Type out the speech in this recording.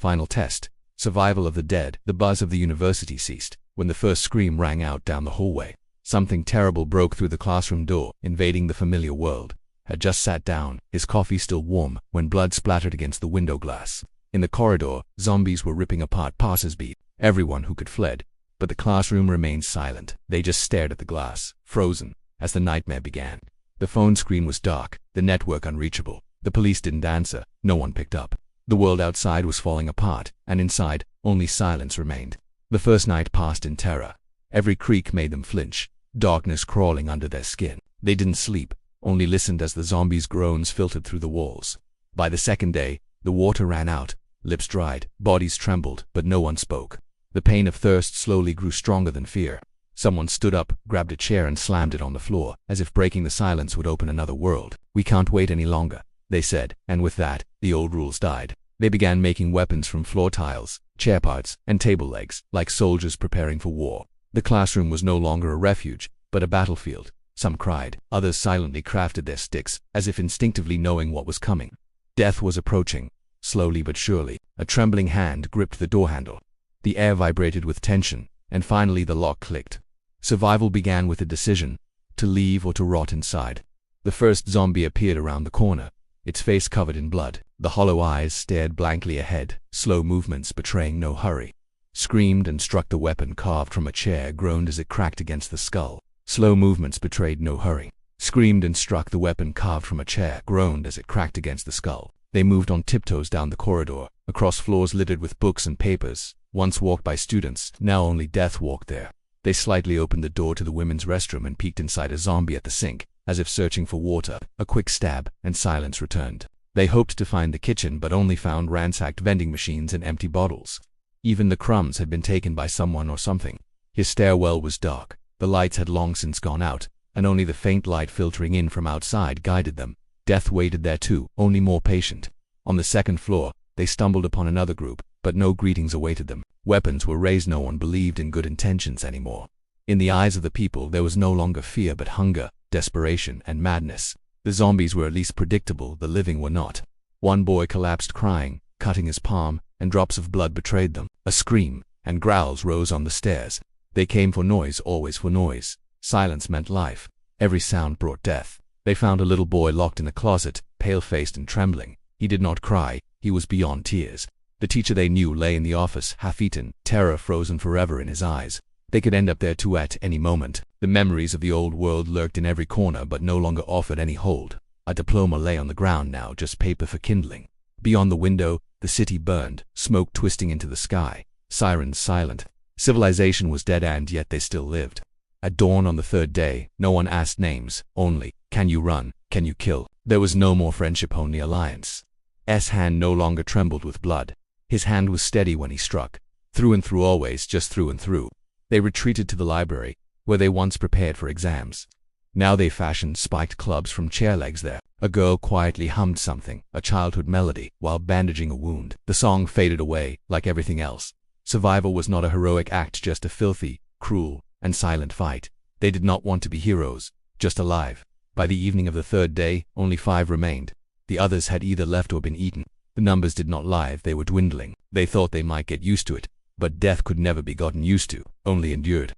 Final test. Survival of the dead. The buzz of the university ceased when the first scream rang out down the hallway. Something terrible broke through the classroom door, invading the familiar world. Had just sat down, his coffee still warm, when blood splattered against the window glass. In the corridor, zombies were ripping apart passers-by, everyone who could fled. But the classroom remained silent. They just stared at the glass, frozen, as the nightmare began. The phone screen was dark, the network unreachable. The police didn't answer, no one picked up. The world outside was falling apart, and inside, only silence remained. The first night passed in terror. Every creak made them flinch, darkness crawling under their skin. They didn't sleep, only listened as the zombies' groans filtered through the walls. By the second day, the water ran out, lips dried, bodies trembled, but no one spoke. The pain of thirst slowly grew stronger than fear. Someone stood up, grabbed a chair and slammed it on the floor, as if breaking the silence would open another world. "We can't wait any longer," they said, and with that, the old rules died. They began making weapons from floor tiles, chair parts, and table legs, like soldiers preparing for war. The classroom was no longer a refuge, but a battlefield. Some cried, others silently crafted their sticks, as if instinctively knowing what was coming. Death was approaching, slowly but surely. A trembling hand gripped the door handle. The air vibrated with tension, and finally the lock clicked. Survival began with a decision, to leave or to rot inside. The first zombie appeared around the corner, its face covered in blood. The hollow eyes stared blankly ahead, slow movements betraying no hurry. Screamed and struck the weapon carved from a chair, groaned as it cracked against the skull. Slow movements betrayed no hurry. Screamed and struck the weapon carved from a chair, groaned as it cracked against the skull. They moved on tiptoes down the corridor, across floors littered with books and papers, once walked by students, now only death walked there. They slightly opened the door to the women's restroom and peeked inside a zombie at the sink, as if searching for water. A quick stab, and silence returned. They hoped to find the kitchen, but only found ransacked vending machines and empty bottles. Even the crumbs had been taken by someone or something. His stairwell was dark. The lights had long since gone out, and only the faint light filtering in from outside guided them. Death waited there too, only more patient. On the second floor, they stumbled upon another group, but no greetings awaited them. Weapons were raised. No one believed in good intentions anymore. In the eyes of the people, there was no longer fear but hunger, desperation, and madness. The zombies were at least predictable, the living were not. One boy collapsed crying, cutting his palm, and drops of blood betrayed them. A scream, and growls rose on the stairs. They came for noise, always for noise. Silence meant life. Every sound brought death. They found a little boy locked in a closet, pale-faced and trembling. He did not cry, he was beyond tears. The teacher they knew lay in the office, half-eaten, terror frozen forever in his eyes. They could end up there too at any moment. The memories of the old world lurked in every corner but no longer offered any hold. A diploma lay on the ground now, just paper for kindling. Beyond the window, the city burned, smoke twisting into the sky. Sirens silent. Civilization was dead, and yet they still lived. At dawn on the third day, no one asked names, only, "Can you run? Can you kill?" There was no more friendship, only alliance. S. hand no longer trembled with blood. His hand was steady when he struck. Through and through always, just through and through. They retreated to the library, where they once prepared for exams. Now they fashioned spiked clubs from chair legs there. A girl quietly hummed something, a childhood melody, while bandaging a wound. The song faded away, like everything else. Survival was not a heroic act, just a filthy, cruel, and silent fight. They did not want to be heroes, just alive. By the evening of the third day, only 5 remained. The others had either left or been eaten. The numbers did not lie, they were dwindling. They thought they might get used to it, but death could never be gotten used to, only endured.